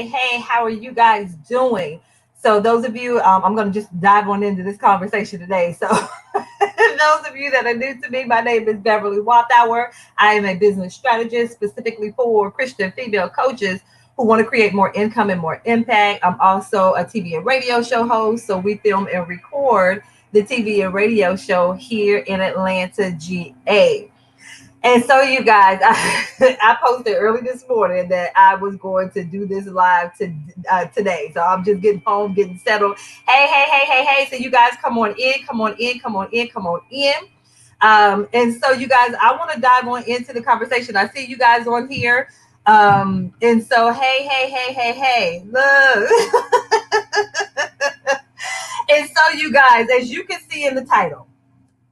hey, how are you guys doing? So, those of you, I'm going to just dive on into this conversation today. So, those of you that are new to me, my name is Beverly Walthour. I am a business strategist specifically for Christian female coaches who want to create more income and more impact. I'm also a TV and radio show host. So, we film and record the TV and radio show here in Atlanta, GA. And so, you guys, I posted early this morning that I was going to do this live today. So I'm just getting home, getting settled. Hey. So, you guys, come on in, come on in, come on in, come on in. And so, you guys, I want to dive on into the conversation. I see you guys on here. And so, hey, look. And so, you guys, as you can see in the title,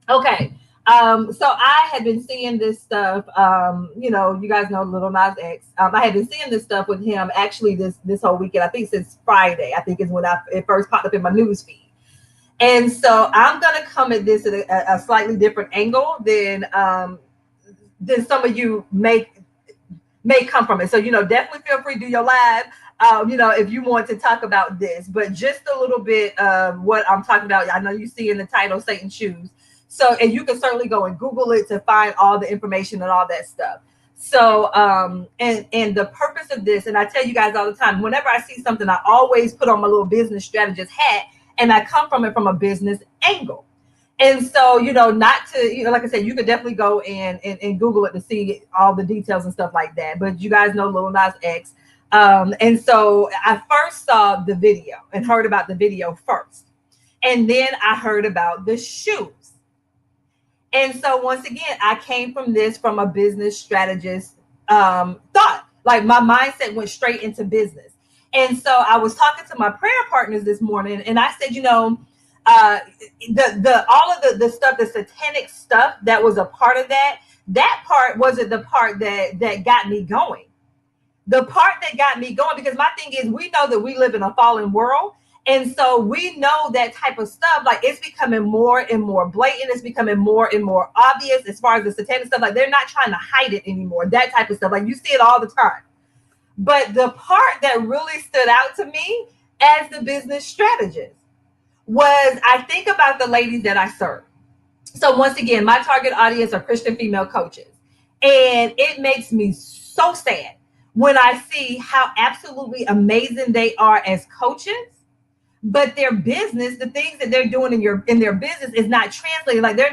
okay. So I had been seeing this stuff. You guys know Little Nas X. I had been seeing this stuff with him actually this whole weekend. I think since Friday. I think is when it first popped up in my news feed. And so I'm gonna come at this at a slightly different angle than some of you may come from it. So definitely feel free to do your live. If you want to talk about this, but just a little bit of what I'm talking about. I know you see in the title, Satan Shoes. So, and you can certainly go and Google it to find all the information and all that stuff. So, and the purpose of this, and I tell you guys all the time, whenever I see something, I always put on my little business strategist hat, and I come from it from a business angle. And so, not to, like I said, you could definitely go and Google it to see all the details and stuff like that. But you guys know Lil Nas X. And so I first saw the video and heard about the video first. And then I heard about the shoes. And so once again, I came from this from a business strategist thought. Like my mindset went straight into business. And so I was talking to my prayer partners this morning, and I said, the all of the stuff, the satanic stuff that was a part of that part wasn't the part that got me going. The part that got me going, because my thing is, we know that we live in a fallen world. And so we know that type of stuff, like it's becoming more and more blatant. It's becoming more and more obvious as far as the satanic stuff. Like they're not trying to hide it anymore, that type of stuff. Like you see it all the time. But the part that really stood out to me as the business strategist was I think about the ladies that I serve. So once again, my target audience are Christian female coaches. And it makes me so sad when I see how absolutely amazing they are as coaches, but their business, the things that they're doing in their business is not translating. Like they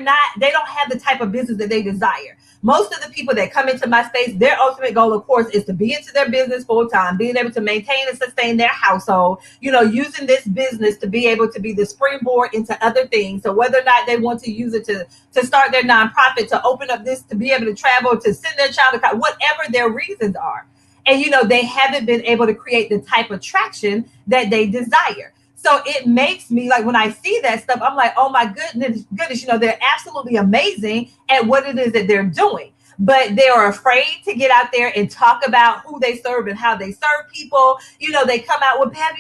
don't have the type of business that they desire. Most of the people that come into my space, their ultimate goal, of course, is to be into their business full time, being able to maintain and sustain their household, using this business to be able to be the springboard into other things. So whether or not they want to use it to start their nonprofit, to open up this, to be able to travel, to send their child to college, whatever their reasons are. And, they haven't been able to create the type of traction that they desire. So it makes me like when I see that stuff, I'm like, oh my goodness, they're absolutely amazing at what it is that they're doing. But they are afraid to get out there and talk about who they serve and how they serve people. They come out with, Pam,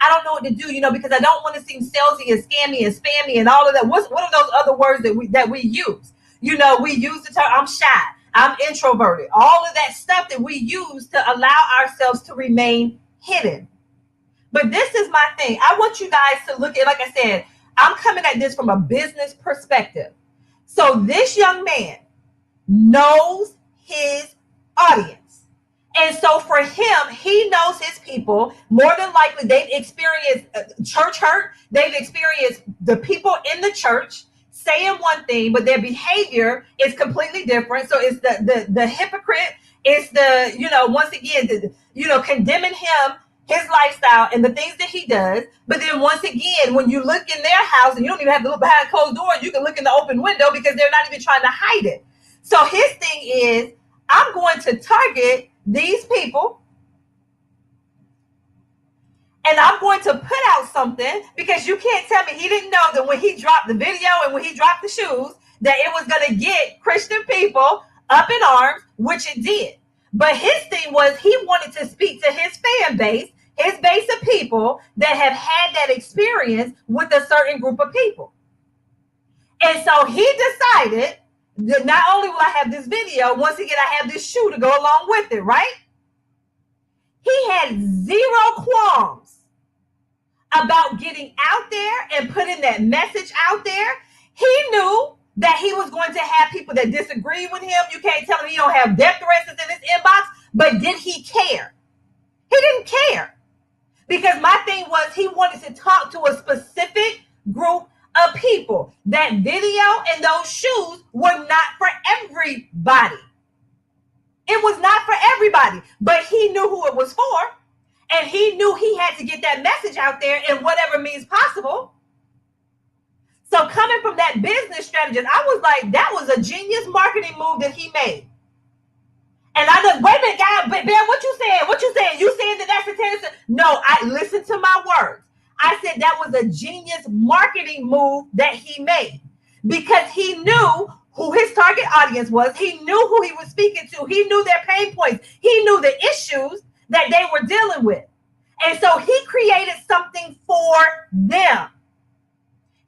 I don't know what to do, because I don't want to seem salesy and scammy and spammy and all of that. What are those other words that we use? We use the term, I'm shy, I'm introverted, all of that stuff that we use to allow ourselves to remain hidden. But this is my thing. I want you guys to look at, like I said, I'm coming at this from a business perspective. So this young man knows his audience. And so for him, he knows his people. More than likely, they've experienced church hurt. They've experienced the people in the church saying one thing, but their behavior is completely different. So it's the hypocrite. It's once again, condemning him, his lifestyle and the things that he does. But then once again, when you look in their house, and you don't even have to look behind closed doors, you can look in the open window because they're not even trying to hide it. So his thing is, I'm going to target these people, and I'm going to put out something, because you can't tell me he didn't know that when he dropped the video and when he dropped the shoes, that it was going to get Christian people up in arms, which it did. But his thing was he wanted to speak to his fan base, his base of people that have had that experience with a certain group of people. And so he decided that not only will I have this video, once again, I have this shoe to go along with it, right? He had zero qualms about getting out there and putting that message out there. He knew that he was going to have people that disagree with him. You can't tell him he don't have death threats in his inbox, but did he care? He didn't care. Because my thing was he wanted to talk to a specific group of people. That video and those shoes were not for everybody. It was not for everybody, but he knew who it was for, and he knew he had to get that message out there in whatever means possible. So coming from that business strategist, I was like, that was a genius marketing move that he made. And I just, wait a minute, guy, Ben, what you saying? What you saying? You saying that that's a tendency? No, I listened to my words. I said that was a genius marketing move that he made because he knew who his target audience was. He knew who he was speaking to. He knew their pain points. He knew the issues that they were dealing with. And so he created something for them.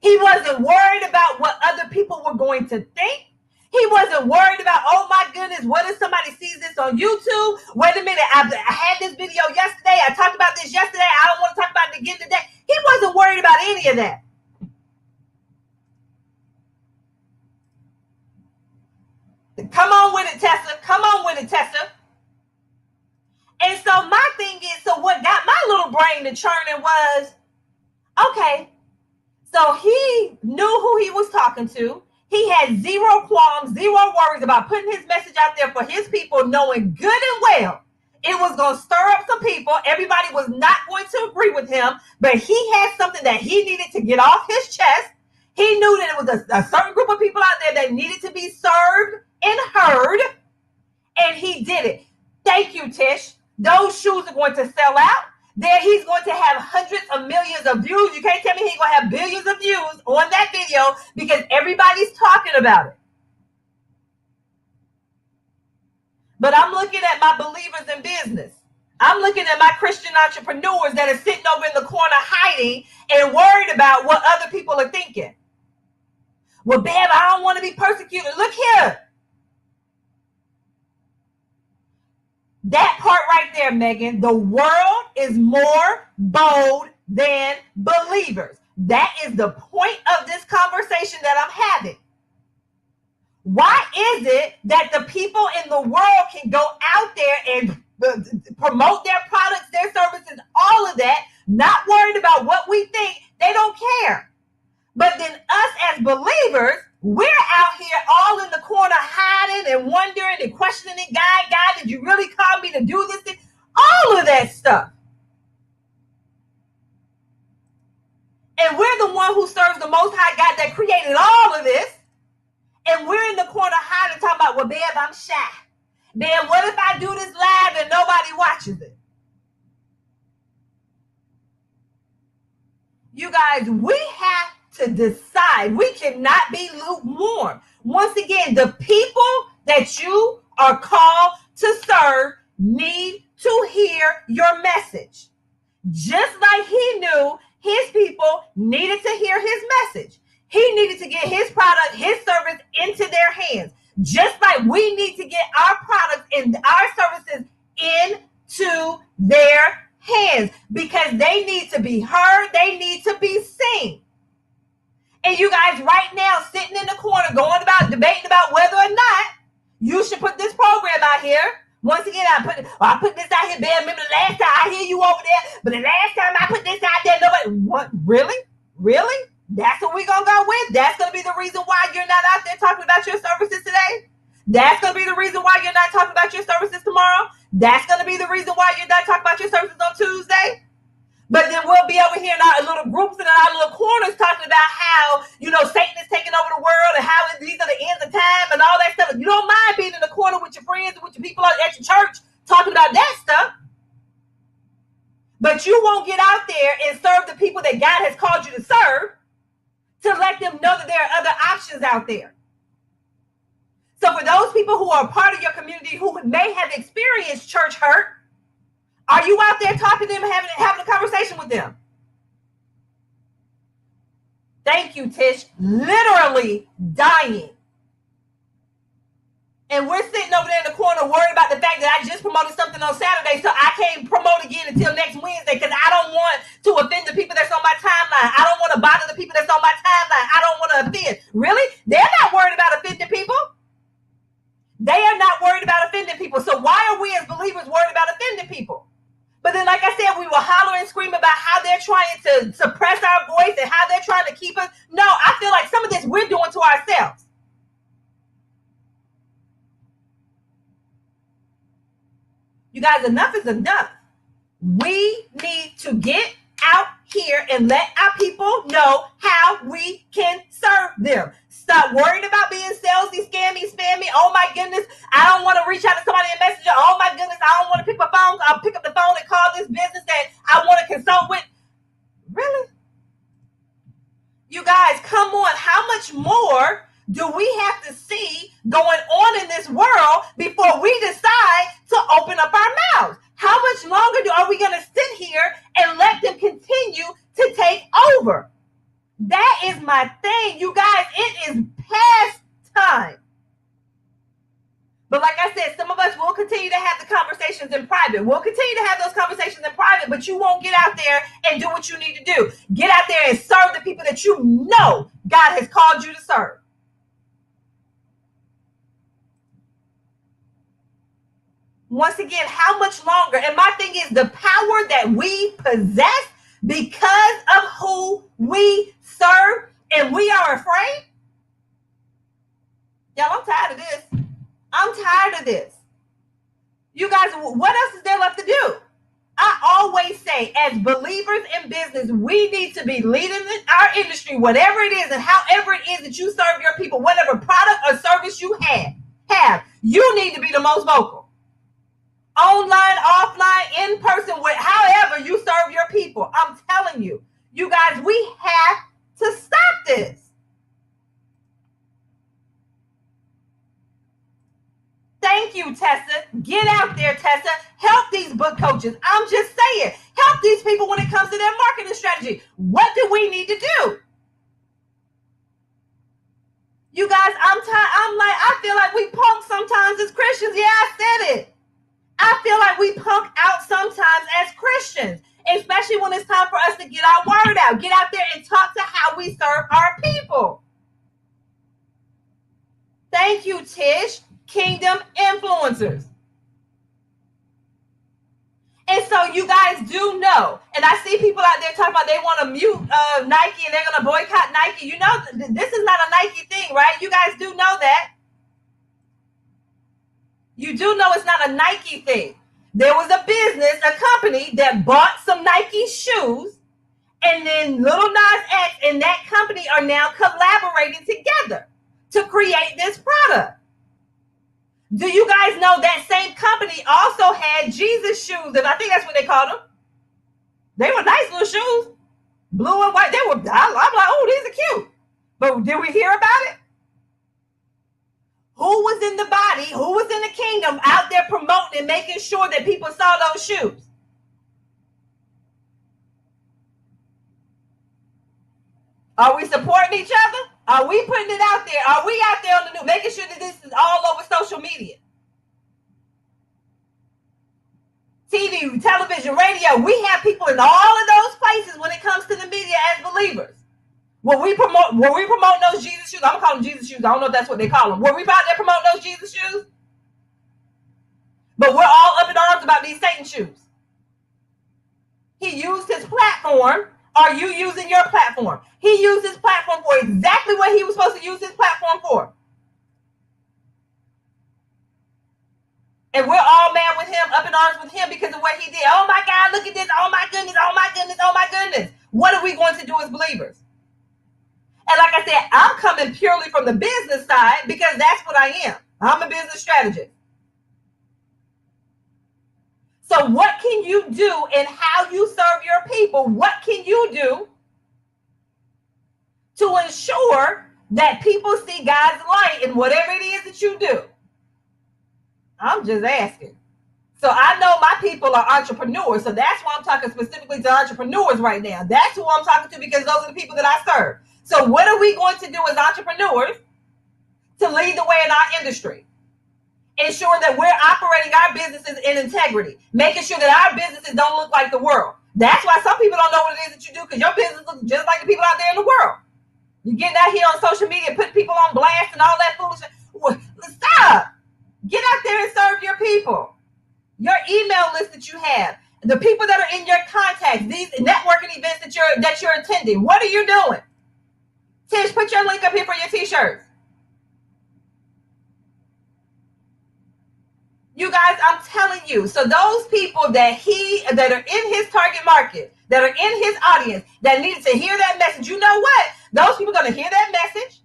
He wasn't worried about what other people were going to think. He wasn't worried about, oh my goodness, what if somebody sees this on YouTube? Wait a minute, I had this video yesterday. I talked about this yesterday. I don't want to talk about it again today. He wasn't worried about any of that. Come on with it, Tessa. Come on with it, Tessa. And so my thing is, so what got my little brain to churning was, okay, so he knew who he was talking to. He had zero qualms, zero worries about putting his message out there for his people, knowing good and well it was going to stir up some people. Everybody was not going to agree with him, but he had something that he needed to get off his chest. He knew that it was a certain group of people out there that needed to be served and heard, and he did it. Thank you, Tish. Those shoes are going to sell out. There he's going to have hundreds of millions of views. You can't tell me he's going to have billions of views on that video because everybody's talking about it. But I'm looking at my believers in business. I'm looking at my Christian entrepreneurs that are sitting over in the corner hiding and worried about what other people are thinking. Well, Bam, I don't want to be persecuted. Look here. That part right there, Megan, the world is more bold than believers. That is the point of this conversation that I'm having. Why is it that the people in the world can go out there and promote their products, their services, all of that, not worried about what we think? They don't care. But then us as believers, we're out here all in the corner hiding and wondering and questioning it. God, did you really call me to do this thing? All of that stuff. And we're the one who serves the Most High God that created all of this. And we're in the corner hiding talking about, well, babe, I'm shy. Babe, what if I do this live and nobody watches it? You guys, we have to decide. We cannot be lukewarm. Once again, the people that you are called to serve need to hear your message. Just like he knew his people needed to hear his message. He needed to get his product, his service into their hands. Just like we need to get our products and our services into their hands because they need to be heard. They need to be seen. And you guys right now sitting in the corner debating about whether or not you should put this program out here. Once again, I put this out here, Ben. Remember the last time I hear you over there, but the last time I put this out there, nobody, what, really? Really? That's what we're going to go with? That's going to be the reason why you're not out there talking about your services today? That's going to be the reason why you're not talking about your services tomorrow? That's going to be the reason why you're not talking about your services on Tuesday? But then we'll be over here in our little groups and in our little corners talking about how, Satan is taking over the world and how these are the ends of time and all that stuff. You don't mind being in the corner with your friends and with your people at your church talking about that stuff. But you won't get out there and serve the people that God has called you to serve to let them know that there are other options out there. So for those people who are part of your community who may have experienced church hurt, are you out there talking to them, having a conversation with them? Thank you, Tish. Literally dying. And we're sitting over there in the corner worried about the fact that I just promoted something on Saturday, so I can't promote again until next Wednesday because I don't want to offend the people that's on my timeline. I don't want to bother the people that's on my timeline. I don't want to offend. Really? They're not worried about offending people. They are not worried about offending people. So why are we as believers worried about offending people? But then, like I said, we will holler and scream about how they're trying to suppress our voice and how they're trying to keep us. No, I feel like some of this we're doing to ourselves. You guys, enough is enough. We need to get out here and let our people know how we can serve them. Stop worrying about being salesy, scammy, spammy. Oh my goodness, I don't want to reach out to somebody in Messenger. Oh my goodness, I don't want to pick my phone. I'll pick up the phone and call this business that I want to consult with. Really? You guys, come on. How much more do we have to see going on in this world before we decide to open up our mouths? How much longer are we going to sit here and let them continue to take over? That is my thing, you guys. It is past time. But like I said, some of us will continue to have the conversations in private. We'll continue to have those conversations in private, but you won't get out there and do what you need to do. Get out there and serve the people that you know God has called you to serve. Once again, how much longer? And my thing is the power that we possess because of who we serve, and we are afraid. Y'all, I'm tired of this. I'm tired of this. You guys, what else is there left to do? I always say, as believers in business, we need to be leading our industry, whatever it is and however it is that you serve your people, whatever product or service you have, you need to be the most vocal. Online, offline, in person, however you serve your people. I'm telling you, you guys, we have to stop this. Thank you, Tessa. Get out there, Tessa. Help these book coaches. I'm just saying, help these people when it comes to their marketing strategy. What do we need to do? You guys, I feel like we punk sometimes as Christians. Yeah, I said it. I feel like we punk out sometimes as Christians, especially when it's time for us to get our word out, get out there and talk to how we serve our people. Thank you, Tish. Kingdom influencers. And so you guys do know, and I see people out there talking about they want to mute Nike and they're going to boycott Nike. You know, this is not a Nike thing, right? You guys do know that. You do know it's not a Nike thing. There was a business, a company that bought some Nike shoes, and then Lil Nas X and that company are now collaborating together to create this product. Do you guys know that same company also had Jesus shoes? And I think that's what they called them. They were nice little shoes, blue and white. I'm like, oh, these are cute. But did we hear about it? Who was in the body, who was in the kingdom out there promoting and making sure that people saw those shoes? Are we supporting each other? Are we putting it out there? Are we out there on the news, making sure that this is all over social media? TV, television, radio. We have people in all of those places when it comes to the media as believers. Were we promoting those Jesus shoes? I'm calling them Jesus shoes. I don't know if that's what they call them. Were we out there promoting those Jesus shoes? But we're all up in arms about these Satan shoes. He used his platform. Are you using your platform? He used his platform for exactly what he was supposed to use his platform for. And we're all mad with him, up in arms with him because of what he did. Oh my God, look at this. Oh my goodness. Oh my goodness. Oh my goodness. What are we going to do as believers? And like I said, I'm coming purely from the business side because that's what I am. I'm a business strategist. So what can you do in how you serve your people? What can you do to ensure that people see God's light in whatever it is that you do? I'm just asking. So I know my people are entrepreneurs. So that's why I'm talking specifically to entrepreneurs right now. That's who I'm talking to because those are the people that I serve. So what are we going to do as entrepreneurs to lead the way in our industry? ensuring that we're operating our businesses in integrity, making sure that our businesses don't look like the world. That's why some people don't know what it is that you do, because your business looks just like the people out there in the world. You're getting out here on social media, putting people on blast and all that foolishness. Stop. Get out there and serve your people. Your email list that you have, the people that are in your contacts, these networking events that you're attending. What are you doing? Tish, put your link up here for your t-shirts. You guys, I'm telling you. So those people that are in his target market, that are in his audience, that needed to hear that message, you know what? Those people are going to hear that message.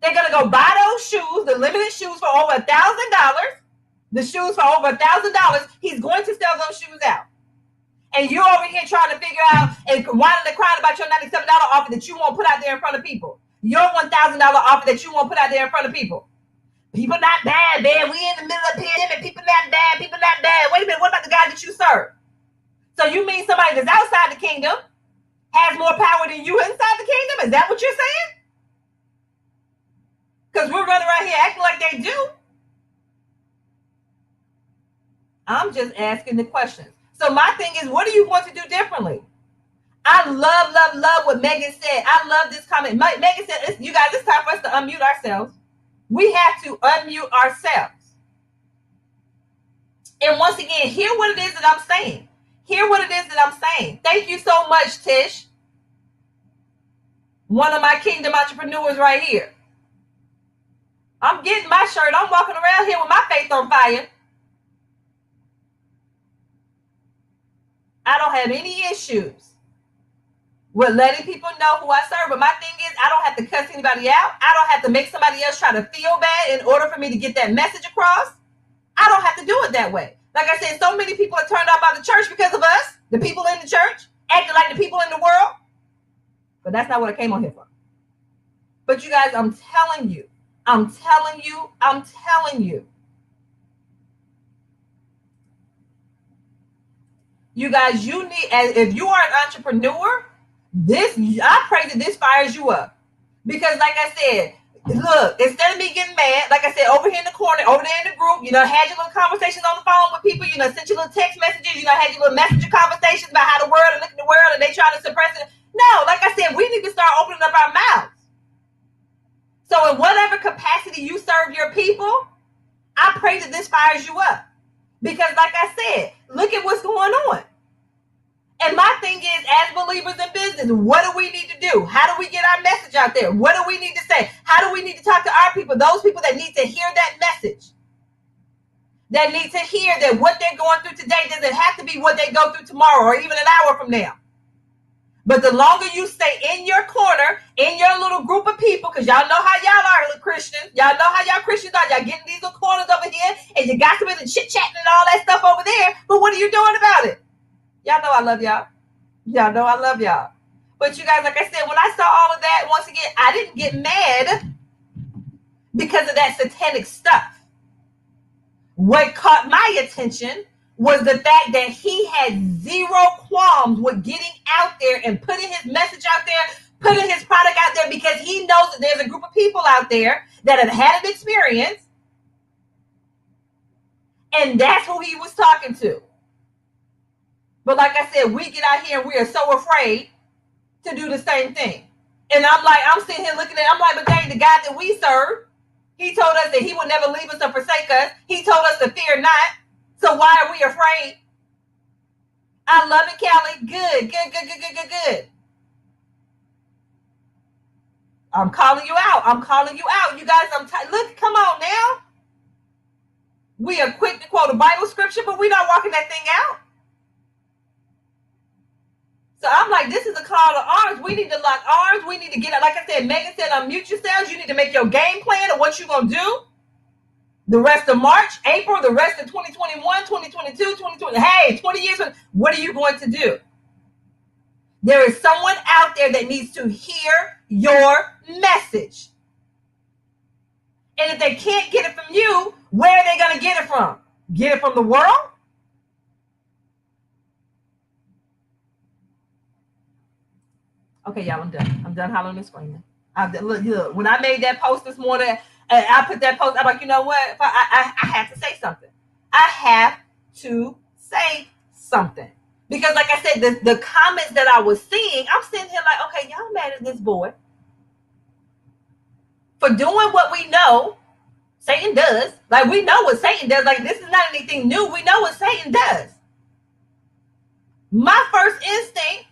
They're going to go buy those shoes, the limited shoes for over $1,000. The shoes for over $1,000. He's going to sell those shoes out. And you're over here trying to figure out and whining and crying about your $97 offer that you won't put out there in front of people. Your $1,000 offer that you won't put out there in front of people. People not bad, man. We in the middle of pandemic. People not bad. People not bad. Wait a minute. What about the God that you serve? So you mean somebody that's outside the kingdom has more power than you inside the kingdom? Is that what you're saying? Because we're running around here acting like they do. I'm just asking the questions. So my thing is, what do you want to do differently? I love what Megan said. I love this comment. Megan said, you guys, it's time for us to unmute ourselves. We have to unmute ourselves. And once again, hear what it is that I'm saying. Hear what it is that I'm saying. Thank you so much, Tish. One of my kingdom entrepreneurs right here. I'm getting my shirt. I'm walking around here with my faith on fire. I don't have any issues with letting people know who I serve. But my thing is, I don't have to cuss anybody out. I don't have to make somebody else try to feel bad in order for me to get that message across. I don't have to do it that way. Like I said, so many people are turned off by the church because of us, the people in the church, acting like the people in the world. But that's not what I came on here for. But you guys, I'm telling you. You guys, you need, if you are an entrepreneur, I pray that this fires you up. Because like I said, look, instead of me getting mad, like I said, over here in the corner, over there in the group, had your little conversations on the phone with people, sent your little text messages, had your little messenger conversations about how the world and look at the world and they trying to suppress it. No, like I said, we need to start opening up our mouths. So in whatever capacity you serve your people, I pray that this fires you up. Because like I said, look at what's going on. And my thing is, as believers in business, what do we need to do? How do we get our message out there? What do we need to say? How do we need to talk to our people? Those people that need to hear that message. That need to hear that what they're going through today doesn't have to be what they go through tomorrow or even an hour from now. But the longer you stay in your corner, in your little group of people, because y'all know how y'all are, little Christians. Y'all know how y'all Christians are. Y'all getting these little corners over here, and you gossiping and chit-chatting and all that stuff over there. But what are you doing about it? Y'all know I love y'all. Y'all know I love y'all. But you guys, like I said, when I saw all of that, once again, I didn't get mad because of that satanic stuff. What caught my attention was the fact that he had zero qualms with getting out there and putting his message out there, putting his product out there, because he knows that there's a group of people out there that have had an experience, and that's who he was talking to. But like I said, we get out here and we are so afraid to do the same thing. And I'm sitting here looking at it, I'm like, but dang, the God that we serve, he told us that he would never leave us or forsake us. He told us to fear not. So why are we afraid? I love it, Callie. Good. I'm calling you out. You guys, look, come on now. We are quick to quote a Bible scripture, but we're not walking that thing out. So I'm like, this is a call to arms. We need to lock arms. We need to get it. Like I said, Megan said, unmute yourselves. You need to make your game plan of what you're going to do. The rest of March, April, the rest of 2021, 2022, 2020. Hey, 20 years. What are you going to do? There is someone out there that needs to hear your message. And if they can't get it from you, where are they going to get it from? Get it from the world? Okay, y'all, I'm done. I'm done hollering and screaming. Look, when I made that post this morning, And I put that post. I'm like, you know what? I have to say something. I have to say something. Because like I said, the comments that I was seeing, I'm sitting here like, okay, y'all mad at this boy for doing what we know Satan does. Like, we know what Satan does. Like, this is not anything new. We know what Satan does. My first instinct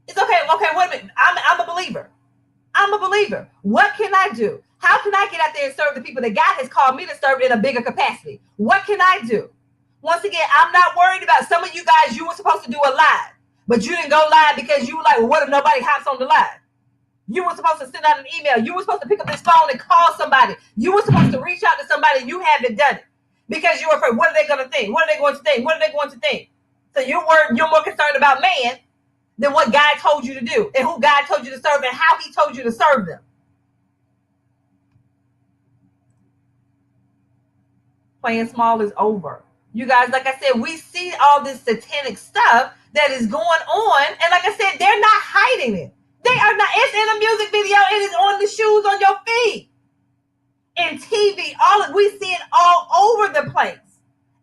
is, okay, wait a minute. I'm a believer. I'm a believer. What can I do? How can I get out there and serve the people that God has called me to serve in a bigger capacity? What can I do? Once again, I'm not worried about some of you guys. You were supposed to do a live, but you didn't go live because you were like, well, what if nobody hops on the live? You were supposed to send out an email. You were supposed to pick up this phone and call somebody. You were supposed to reach out to somebody. You haven't done it because you were afraid. What are they going to think? What are they going to think? What are they going to think? So you're more concerned about man than what God told you to do and who God told you to serve and how he told you to serve them. Playing small is over. You guys, like I said, we see all this satanic stuff that is going on. And like I said, they're not hiding it. They are not. It's in a music video. It is on the shoes on your feet. In TV, we see it all over the place.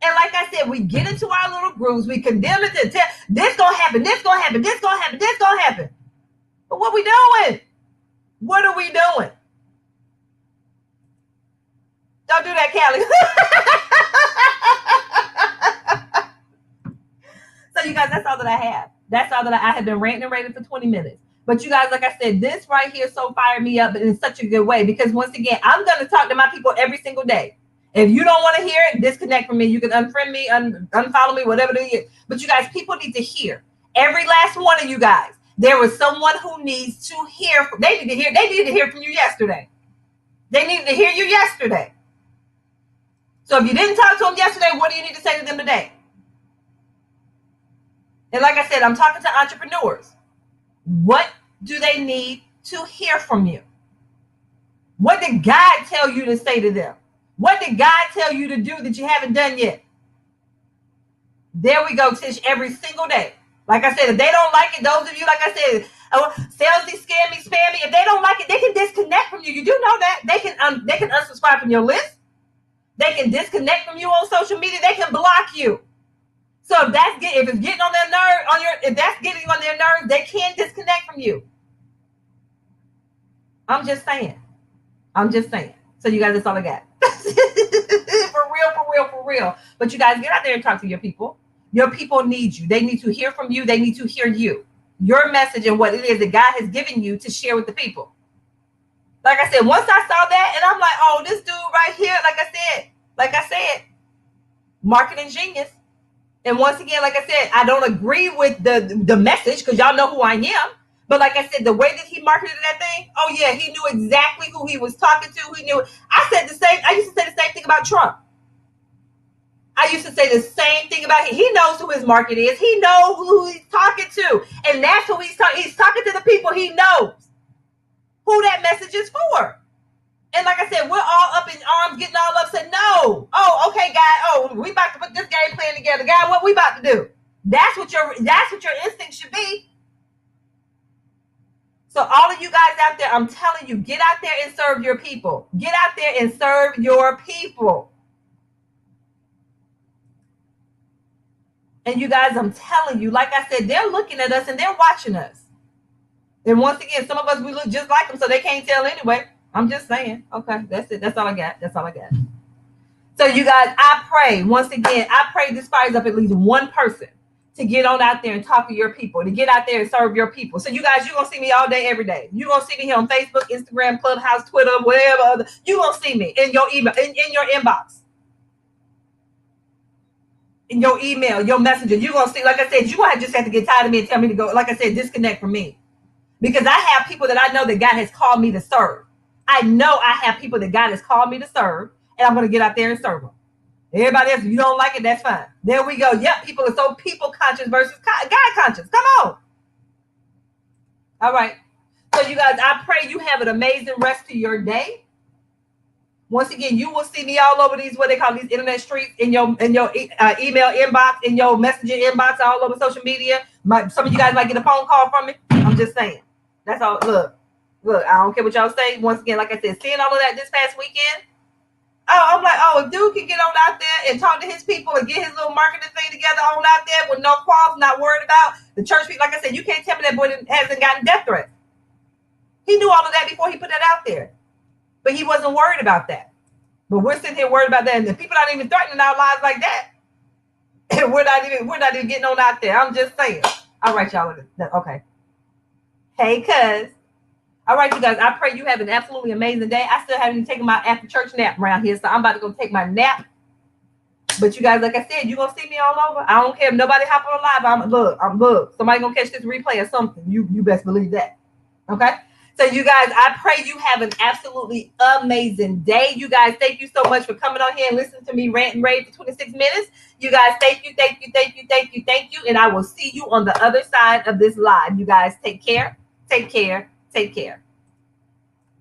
And like I said, we get into our little groups. We condemn it to tell this gonna happen, this gonna happen, this gonna happen, this gonna happen. But what we doing? What are we doing? Don't do that, Callie. So you guys, that's all that I have. That's all that I have been ranting and raving for 20 minutes. But you guys, like I said, this right here so fired me up in such a good way because once again, I'm going to talk to my people every single day. If you don't want to hear it, disconnect from me. You can unfriend me, unfollow me, whatever it is. But you guys, people need to hear. Every last one of you guys, there was someone who needs to hear. They need to hear from you yesterday. They needed to hear you yesterday. So if you didn't talk to them yesterday, what do you need to say to them today? And like I said, I'm talking to entrepreneurs. What do they need to hear from you? What did God tell you to say to them? What did God tell you to do that you haven't done yet? There we go, Tish, every single day. Like I said, if they don't like it, those of you, like I said, salesy, scammy, spammy, if they don't like it, they can disconnect from you. You do know that. They can unsubscribe from your list. They can disconnect from you on social media. They can block you. So if it's getting on their nerve, if that's getting on their nerves, they can disconnect from you. I'm just saying. So you guys, that's all I got. For real. But you guys, get out there and talk to your people. Your people need you. They need to hear from you. They need to hear you. Your message and what it is that God has given you to share with the people. Like I said, once I saw that, and I'm like, oh, this dude right here, like I said, marketing genius. And once again, like I said, I don't agree with the message because y'all know who I am. But like I said, the way that he marketed that thing, oh yeah, he knew exactly who he was talking to. He knew. I used to say the same thing about Trump. I used to say the same thing about him. He knows who his market is. He knows who he's talking to. And that's who he's talking. He's talking to the people he knows who that message is for. And like I said, we're all up in arms, getting all upset. No. Oh, okay, God. Oh, we about to put this game plan together. God, what we about to do? That's what your instinct should be. So all of you guys out there, I'm telling you, get out there and serve your people. Get out there and serve your people. And you guys, I'm telling you, like I said, they're looking at us and they're watching us. And once again, some of us, we look just like them, so they can't tell anyway. I'm just saying. Okay, that's it. That's all I got. So you guys, I pray, once again, this fires up at least one person to get on out there and talk to your people, to get out there and serve your people. So you guys, you're going to see me all day, every day. You're going to see me here on Facebook, Instagram, Clubhouse, Twitter, whatever. You're going to see me in your email, in your inbox. In your email, your messenger. You're going to see, like I said, you're going to just have to get tired of me and tell me to go, like I said, disconnect from me. Because I have people that I know that God has called me to serve. I know I have people that God has called me to serve, and I'm going to get out there and serve them. Everybody else, if you don't like it, that's fine. There we go. Yep, people are so people conscious versus God conscious. Come on. All right. So you guys, I pray you have an amazing rest of your day. Once again, you will see me all over these, what they call these internet streets, in your email inbox, in your messaging inbox, all over social media. Some of you guys might get a phone call from me. I'm just saying. That's all. Look. Look, I don't care what y'all say. Once again, like I said, seeing all of that this past weekend, oh, I'm like, oh, if dude can get on out there and talk to his people and get his little marketing thing together on out there with no qualms, not worried about the church people. Like I said, you can't tell me that boy hasn't gotten death threats. He knew all of that before he put that out there, but he wasn't worried about that. But we're sitting here worried about that, and the people aren't even threatening our lives like that. And we're not even getting on out there. I'm just saying. All right, y'all. Okay. Hey, cuz. All right, you guys. I pray you have an absolutely amazing day. I still haven't even taken my after church nap around here, so I'm about to go take my nap. But you guys, like I said, you're gonna see me all over. I don't care if nobody hop on live. I'm look. Somebody gonna catch this replay or something. You best believe that. Okay. So you guys, I pray you have an absolutely amazing day. You guys, thank you so much for coming on here and listening to me rant and rave for 26 minutes. You guys, thank you, thank you, thank you, thank you, thank you. And I will see you on the other side of this live. You guys take care, take care, take care.